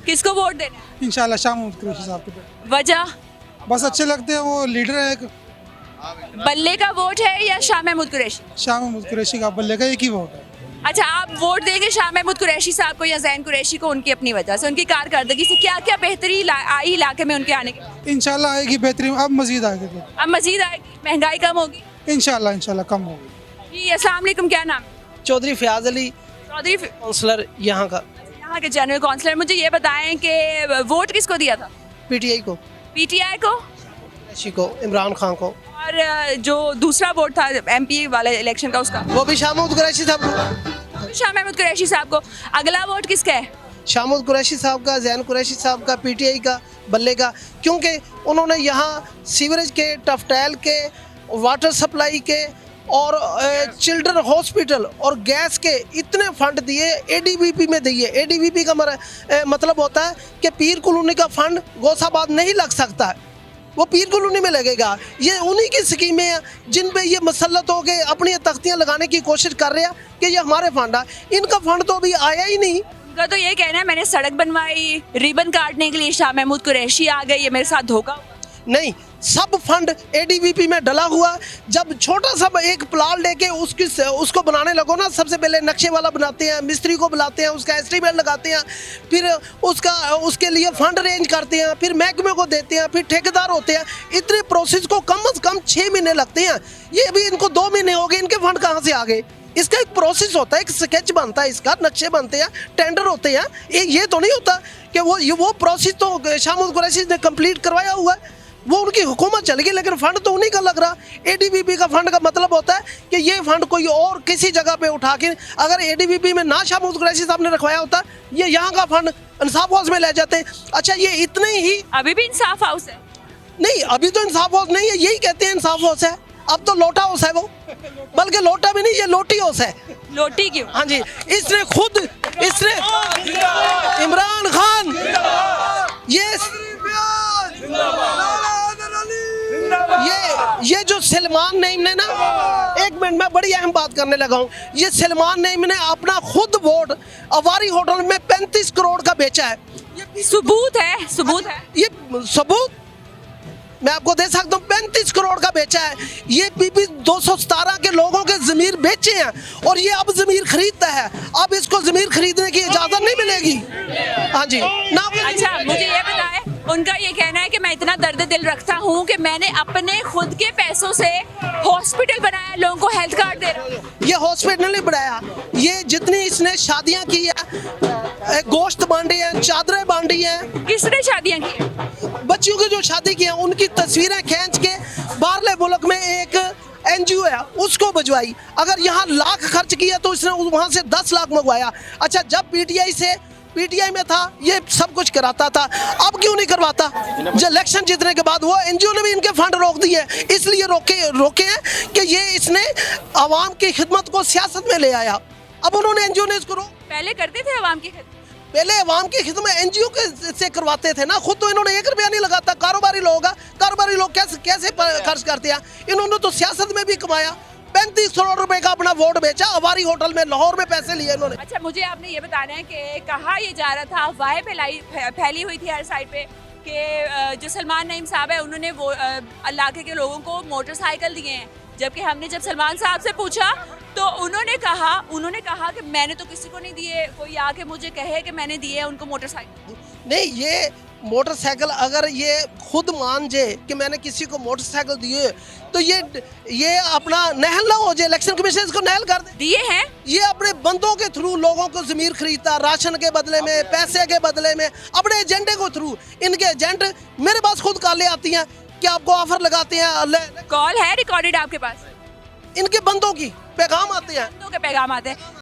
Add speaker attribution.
Speaker 1: किसको वोट देना है?
Speaker 2: इंशाल्लाह शाह महमूद कुरैशी साहब को।
Speaker 1: वजह
Speaker 2: बस अच्छे लगते हैं, वो लीडर है एक।
Speaker 1: बल्ले का वोट है या शाह महमूद कुरैशी?
Speaker 2: शाह महमूद कुरैशी का बल्ले का एक ही वोट है।
Speaker 1: अच्छा, आप वोट देंगे शाह महमूद कुरैशी साहब को या जैन कुरैशी को उनकी अपनी वजह से, उनकी कारकर्दगी से क्या क्या बेहतरी आई इलाके में उनके आने के?
Speaker 2: इंशाल्लाह आएगी बेहतरीन, अब मजीद आएगी तो
Speaker 1: अब मजीद आएगी, महंगाई कम होगी।
Speaker 2: इंशाल्लाह इंशाल्लाह कम होगी।
Speaker 1: जी अस्सलाम वालेकुम, क्या नाम है?
Speaker 3: चौधरी फयाज अली,
Speaker 1: चौधरी
Speaker 3: काउंसलर यहाँ का,
Speaker 1: यहाँ के जनरल काउंसलर। मुझे ये बताएं कि वोट किसको दिया था?
Speaker 3: पीटीआई को,
Speaker 1: पीटीआई को
Speaker 3: कुरैशी को, इमरान खान को।
Speaker 1: और जो दूसरा वोट था एमपी वाले इलेक्शन का उसका
Speaker 3: वो भी शाह महमूद कुरैशी साहब को,
Speaker 1: शाह महमूद कुरैशी साहब को। अगला वोट किसका है?
Speaker 3: शाह महमूद कुरैशी साहब का, जैन कुरैशी साहब का, पीटीआई का, बल्ले का, क्योंकि उन्होंने यहाँ सीवरेज के, टफटेल के, वाटर सप्लाई के और चिल्ड्रन हॉस्पिटल और गैस के इतने फंड दिए, एडीबीपी में दिए। एडीबीपी का मतलब होता है कि पीर कॉलोनी का फंड गौसाबाद नहीं लग सकता है, वो पीर कॉलोनी में लगेगा। ये उन्हीं की स्कीमें हैं जिन पे ये मसलत हो के अपनी तख्तियाँ लगाने की कोशिश कर रहे हैं कि ये हमारे फंड है। इनका फंड तो अभी आया ही नहीं।
Speaker 1: उनका तो ये कहना है मैंने सड़क बनवाई, रिबन काटने के लिए शाह महमूद कुरैशी आ गए, ये मेरे साथ धोखा हुआ।
Speaker 3: नहीं, सब फंड एडीबीपी में डला हुआ। जब छोटा सा एक प्लाट लेके उसको बनाने लगो ना, सबसे पहले नक्शे वाला बनाते हैं, मिस्त्री को बुलाते हैं, उसका एस्टीमेट लगाते हैं, फिर उसके लिए फंड अरेंज करते हैं, फिर महकमे को देते हैं, फिर ठेकेदार होते हैं। इतने प्रोसेस को कम से कम 6 महीने लगते हैं। ये अभी इनको 2 महीने हो गए, इनके फंड कहाँ से आ गए? इसका एक प्रोसेस होता है, एक स्केच बनता है, इसका नक्शे बनते हैं, टेंडर होते हैं। ये तो नहीं होता कि वो प्रोसेस तो शाह महमूद कुरैशी ने कंप्लीट करवाया हुआ है, वो उनकी हुकूमत चल गई, लेकिन फंड तो उन्हीं का लग रहा। एडीबीपी का फंड का मतलब होता है कि ये फंड कोई और किसी जगह पे उठा के, अगर एडीबीपी में ना शाह महमूद कुरैशी साहब ने रखवाया होता, ये यहाँ का फंड इंसाफ हाउस में ले जाते। अच्छा, ये इतने ही
Speaker 1: अभी भी इंसाफ हाउस है?
Speaker 3: नहीं, अभी तो इंसाफ हाउस नहीं है, यही कहते हैं इंसाफ हाउस है। अब तो लोटा हाउस है वो, बल्कि लोटा भी नहीं, ये लोटी हाउस है।
Speaker 1: लोटी क्यों?
Speaker 3: हाँ जी, इसने इमरान खान ये जो सलमान नईम ने ना, एक मिनट में बड़ी अहम बात करने लगा हूँ। ये सलमान नईम ने अपना खुद वोट अवारी होटल में 35 करोड़ का बेचा है।
Speaker 1: सबूत है, सबूत है।
Speaker 3: ये सबूत मैं आपको दे सकता हूँ, 35 करोड़ का बेचा है। ये पीपी 217 के लोगों के जमीर बेचे हैं और ये अब जमीर खरीदता है। अब इसको जमीर खरीदने की इजाजत नहीं मिलेगी। हाँ जी ना।
Speaker 1: अच्छा, मुझे ये बताएं, उनका ये कहना है कि मैं इतना दर्द दिल रखता हूँ कि मैंने अपने खुद के पैसों से हॉस्पिटल बनाया, लोगों को हेल्थ कार्ड दे रहा हूँ।
Speaker 3: ये हॉस्पिटल नहीं बनाया, ये जितनी इसने शादियाँ की है, गोश्त बांटे हैं, चादरें बांटी हैं।
Speaker 1: किसने शादियाँ की?
Speaker 3: बच्चियों की जो शादी की है उनकी तस्वीरें खींच के बाहरले मुल्क में एक एनजीओ है उसको भिजवाई। अगर यहाँ लाख खर्च किया तो इसने वहाँ से 10 लाख मंगवाया। अच्छा, जब पीटीआई में था ये सब कुछ कराता था, अब क्यों नहीं करवाता? जब इलेक्शन जीतने के बाद वो एनजीओ ने भी इनके फंड रोक दिए, इसलिए रोके हैं कि ये इसने आवाम की खिदमत को सियासत में ले आया। अब उन्होंने एनजीओ ने इसको
Speaker 1: पहले करते थे आवाम की खिदमत,
Speaker 3: पहले अवाम की खिदमत एनजीओ के से करवाते थे ना, खुद तो इन्होंने 1 रुपया नहीं लगाता। कारोबारी लोग कैसे खर्च करते हैं? इन्होंने तो सियासत में भी कमाया। 35 करोड़ रुपए का अपना वोट बेचा, अवारी होटल में लाहौर में पैसे लिए इन्होंने।
Speaker 1: अच्छा, मुझे आपने ये बताना है कि कहा ये जा रहा था, अफवाहें फैली हुई थी हर साइड पे कि जो सलमान नईम साहब है उन्होंने वो इलाके के लोगों को मोटरसाइकिल दिए हैं, जबकि हमने जब सलमान साहब से पूछा तो उन्होंने कहा कि मैंने तो किसी को नहीं दिए, कोई आके मुझे कहे कि मैंने दिए उनको मोटरसाइकिल।
Speaker 3: नहीं, ये मोटरसाइकिल अगर ये खुद मान जाए कि मैंने किसी को मोटरसाइकिल दिए तो ये अपना नहल ना हो जाए, इलेक्शन कमीशन इसको नहल कर दे।
Speaker 1: दिए हैं
Speaker 3: ये अपने बंदों के थ्रू लोगों को जमीर खरीदता, राशन के बदले में, पैसे के बदले में, अपने एजेंडे को थ्रू। इनके एजेंट मेरे पास खुद कॉलें आती हैं कि आपको ऑफर लगाते हैं।
Speaker 1: कॉल है रिकॉर्डेड आपके पास?
Speaker 3: इनके बंदों की पैगाम आते हैं,
Speaker 1: बंदों के पैगाम आते हैं।